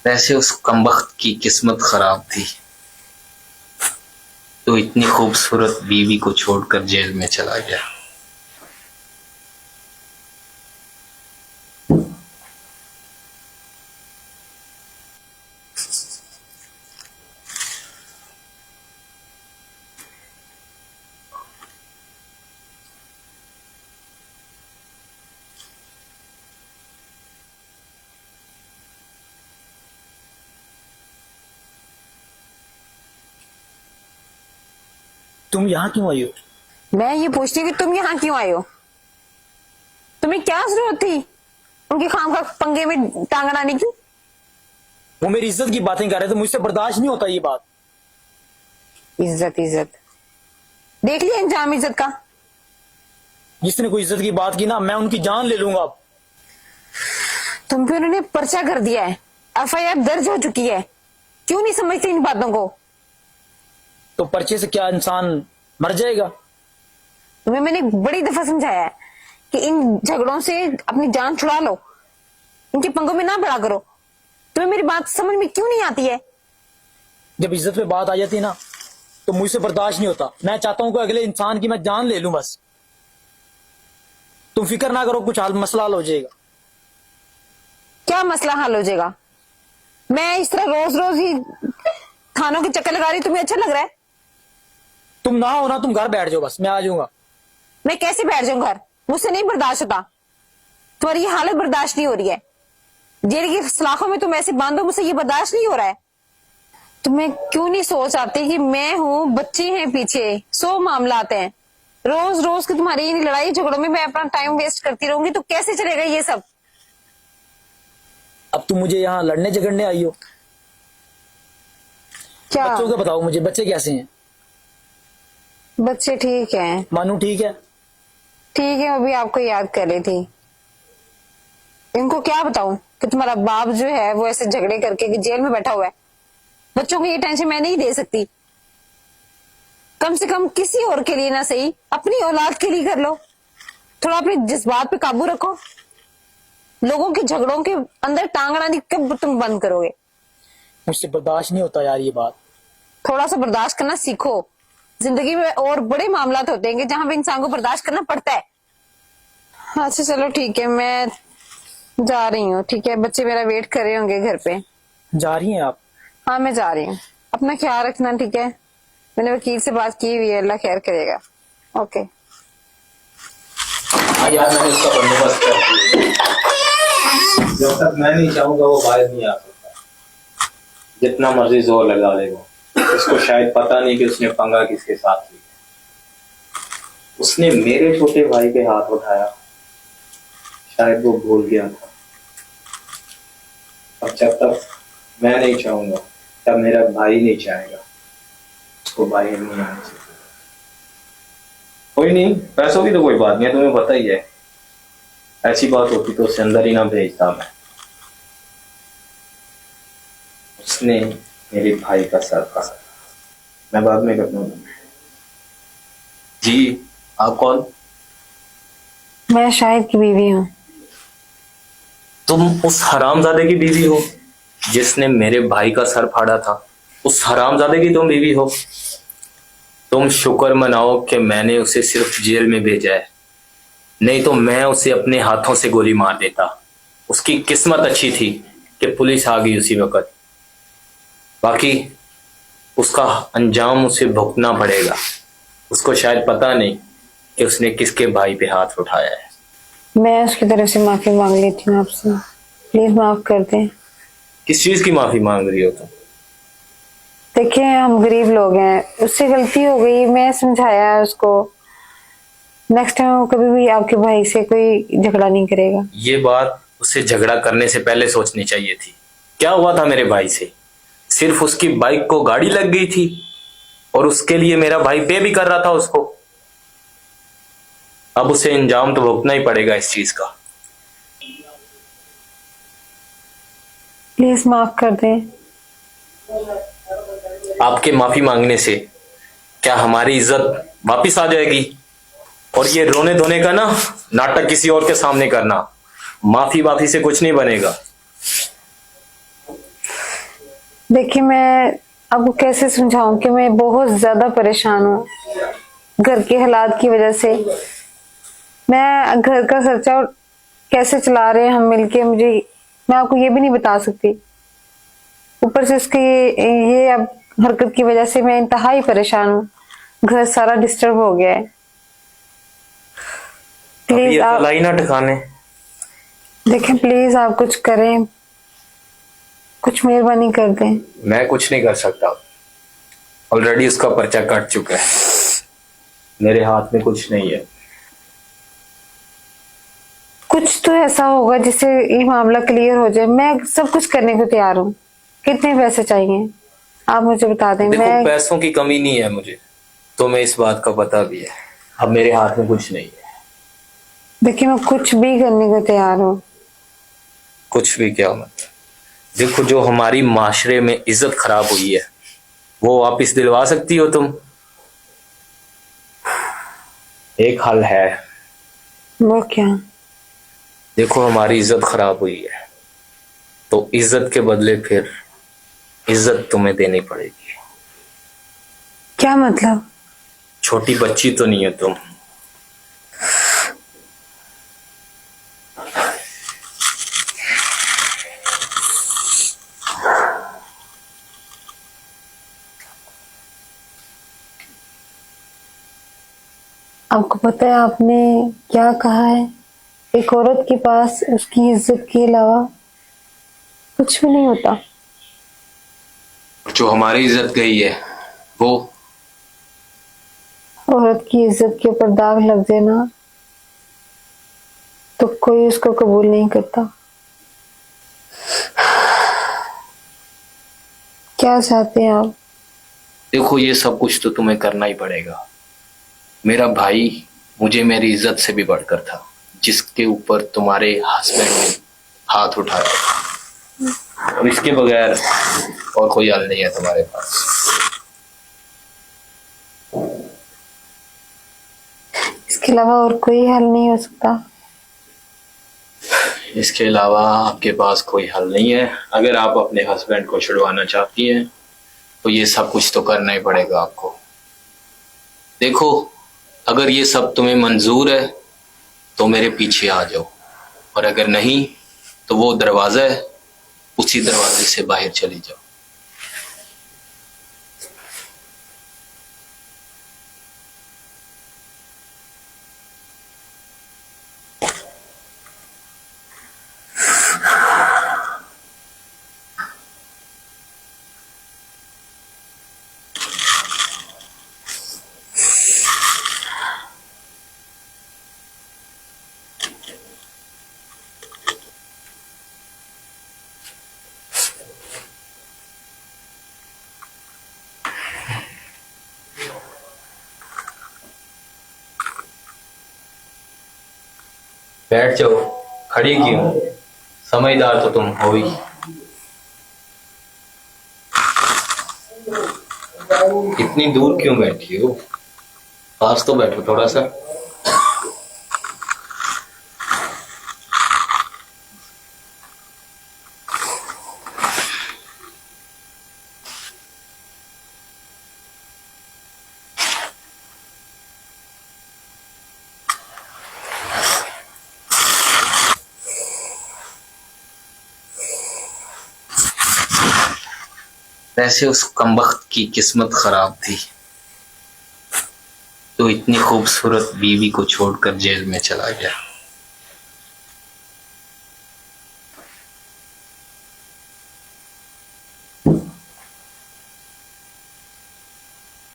वैसे उस कमबख्त की किस्मत खराब थी तो इतनी खूबसूरत बीवी को छोड़कर जेल में चला गया। तुम यहाँ क्यों आई हो? मैं ये पूछती हूँ कि तुम यहाँ क्यों आए हो? तुम्हें क्या जरूरत थी उनके खाम का पंगे में टांग अड़ाने की? वो मेरी इज्जत की बातें कर रहे थे, मुझसे बर्दाश्त नहीं होता ये बात। इज्जत इज्जत देख लिया इंजाम इज्जत का। जिसने कोई इज्जत की बात की ना, मैं उनकी जान ले लूंगा। अब तुम पे उन्होंने पर्चा कर दिया है, FIR दर्ज हो चुकी है। क्यों नहीं समझते इन बातों को? तो पर्चे से क्या इंसान मर जाएगा? तुम्हें मैंने बड़ी दफा समझाया है कि इन झगड़ों से अपनी जान छुड़ा लो, इनके पंगों में ना पड़ा करो। तुम्हें मेरी बात समझ में क्यों नहीं आती है? जब इज्जत पे बात आ जाती है ना, तो मुझसे बर्दाश्त नहीं होता। मैं चाहता हूं कि अगले इंसान की मैं जान ले लूं बस। तुम फिक्र ना करो, कुछ मसला हल हो जाएगा। क्या मसला हल हो जाएगा? मैं इस तरह रोज रोज ही थानों के चक्कर लगा रही, तुम्हें अच्छा लग रहा है? तुम ना हो ना, तुम घर बैठ जाओ बस, मैं आ जाऊंगा। मैं कैसे बैठ जाऊं घर? मुझसे नहीं बर्दाश्त होता। तुम्हारी ये हालत बर्दाश्त नहीं हो रही है। जेल की सलाखों में तुम ऐसे बांधो, मुझसे ये बर्दाश्त नहीं हो रहा है। तुम्हें क्यों नहीं सोच आती कि मैं हूँ, बच्चे हैं पीछे, 100 मामला आते हैं। रोज रोज की तुम्हारी इन लड़ाई झगड़ों में मैं अपना टाइम वेस्ट करती रहूंगी तो कैसे चलेगा ये सब? अब तुम मुझे यहाँ लड़ने झगड़ने आई हो? क्या बच्चों का बताओ मुझे, बच्चे कैसे हैं? बच्चे ठीक हैं। मानू ठीक है? ठीक है, अभी आपको याद कर रही थी। इनको क्या बताऊं कि तुम्हारा बाप जो है वो ऐसे झगड़े करके कि जेल में बैठा हुआ है। बच्चों को ये टेंशन मैं नहीं दे सकती। कम से कम किसी और के लिए ना सही, अपनी औलाद के लिए कर लो। थोड़ा अपने जज्बात पे काबू रखो। लोगों के झगड़ों के अंदर टांग अड़ानी कब तुम बंद करोगे? मुझसे बर्दाश्त नहीं होता यार ये बात। थोड़ा सा बर्दाश्त करना सीखो। जिंदगी में और बड़े मामलात होते हैं जहां पे इंसान को बर्दाश्त करना पड़ता है। अच्छा चलो ठीक है, मैं जा रही हूँ। ठीक है, बच्चे मेरा वेट कर रहे होंगे घर पे। जा रही हैं आप? हाँ मैं जा रही हूँ। अपना ख्याल रखना, ठीक है? मैंने वकील से बात की हुई है, अल्लाह खैर करेगा। ओके। यार मैंने उसका बंदोबस्त कर दिया। जब तक मैं नहीं चाहूंगा वो बाहर नहीं आ सकता। जितना मर्जी जोर लगा लेगा, उसको शायद पता नहीं कि उसने पंगा किसके साथ लिया। उसने मेरे छोटे भाई पे हाथ उठाया, शायद वो भूल गया था। अब जब तक मैं नहीं चाहूंगा तब मेरा भाई नहीं चाहेगा, उसको बाहर नहीं आना चाहिए। कोई नहीं, पैसों की तो कोई बात नहीं है, तुम्हें पता ही है। ऐसी बात होती तो उसे अंदर ही ना भेजता मैं। उसने मेरे भाई का सर काटा। मैं बाद में कर दूंगा। जी आप कौन? मैं शाहिद की बीवी हूँ। तुम उस हरामजादे की बीवी हो जिसने मेरे भाई का सर फाड़ा था? उस हरामजादे की तुम बीवी हो? तुम शुक्र मनाओ कि मैंने उसे सिर्फ जेल में भेजा है, नहीं तो मैं उसे अपने हाथों से गोली मार देता। उसकी किस्मत अच्छी थी कि पुलिस आ गई उसी वक्त। बाकी उसका अंजाम उसे भुगतना पड़ेगा। उसको शायद पता नहीं कि उसने किसके भाई पे हाथ उठाया है। मैं उसकी तरफ से माफी मांग लेती हूँ आपसे, प्लीज माफ कर दें। किस चीज की माफी मांग रही हो तुम? देखिए हम गरीब लोग हैं, उससे गलती हो गई, मैं समझाया उसको। नेक्स्ट टाइम वो कभी भी आपके भाई से कोई झगड़ा नहीं करेगा। ये बात उसे झगड़ा करने से पहले सोचनी चाहिए थी। क्या हुआ था मेरे भाई से? सिर्फ उसकी बाइक को गाड़ी लग गई थी और उसके लिए मेरा भाई पे भी कर रहा था उसको। अब उसे इंजाम तो भुगतना ही पड़ेगा इस चीज का। प्लीज माफ कर दें। आपके माफी मांगने से क्या हमारी इज्जत वापिस आ जाएगी? और ये रोने धोने का ना नाटक किसी और के सामने करना, माफी से कुछ नहीं बनेगा। देखिए, मैं आपको कैसे समझाऊं कि मैं बहुत ज्यादा परेशान हूँ घर के हालात की वजह से। मैं घर का खर्चा कैसे चला रहे हैं हम मिलके, मैं आपको ये भी नहीं बता सकती। ऊपर से इसके ये अब हरकत की वजह से मैं इंतहाई परेशान हूँ। घर सारा डिस्टर्ब हो गया है। अब ये प्लीज आप लाई ना ठिकाने। देखें, प्लीज आप कुछ करें, कुछ मेहरबानी कर दें। मैं कुछ नहीं कर सकता, ऑलरेडी उसका पर्चा कट चुका है, मेरे हाथ में कुछ नहीं है। कुछ तो ऐसा होगा जिससे ये मामला क्लियर हो जाए। मैं सब कुछ करने को तैयार हूँ। कितने पैसे चाहिए आप मुझे बता दें। देखो, मैं पैसों की कमी नहीं है मुझे, तो मैं इस बात का पता भी है। अब मेरे हाथ में कुछ नहीं है। देखिए, मैं कुछ भी करने को तैयार हूँ। कुछ भी क्या मतलब? देखो, जो हमारी माशरे में इज्जत खराब हुई है वो वापस दिलवा सकती हो तुम? एक हल है। वो क्या? देखो, हमारी इज्जत खराब हुई है तो इज्जत के बदले फिर इज्जत तुम्हें देनी पड़ेगी। क्या मतलब? छोटी बच्ची तो नहीं है तुम। आपको पता है आपने क्या कहा है? एक औरत के पास उसकी इज्जत के अलावा कुछ भी नहीं होता। जो हमारी इज्जत गई है वो औरत की इज्जत के ऊपर दाग लग जाए ना, तो कोई उसको कबूल नहीं करता। क्या चाहते हैं आप? देखो, ये सब कुछ तो तुम्हें करना ही पड़ेगा। मेरा भाई मुझे मेरी इज्जत से भी बढ़कर था, जिसके ऊपर तुम्हारे हस्बैंड ने हाथ उठाया। अब इसके बगैर और कोई हल नहीं है तुम्हारे पास। इसके अलावा और कोई हल नहीं हो सकता? इसके अलावा आपके पास कोई हल नहीं है। अगर आप अपने हस्बैंड को छुड़वाना चाहती हैं तो ये सब कुछ तो करना ही पड़ेगा आपको। देखो, अगर ये सब तुम्हें मंजूर है तो मेरे पीछे आ जाओ, और अगर नहीं तो वो दरवाजा है, उसी दरवाजे से बाहर चली जाओ। बैठ जाओ, खड़ी क्यों? समझदार तो तुम हो ही। इतनी दूर क्यों बैठी हो? पास तो बैठो थोड़ा सा। वैसे उस कमबख्त की किस्मत खराब थी तो इतनी खूबसूरत बीवी को छोड़कर जेल में चला गया।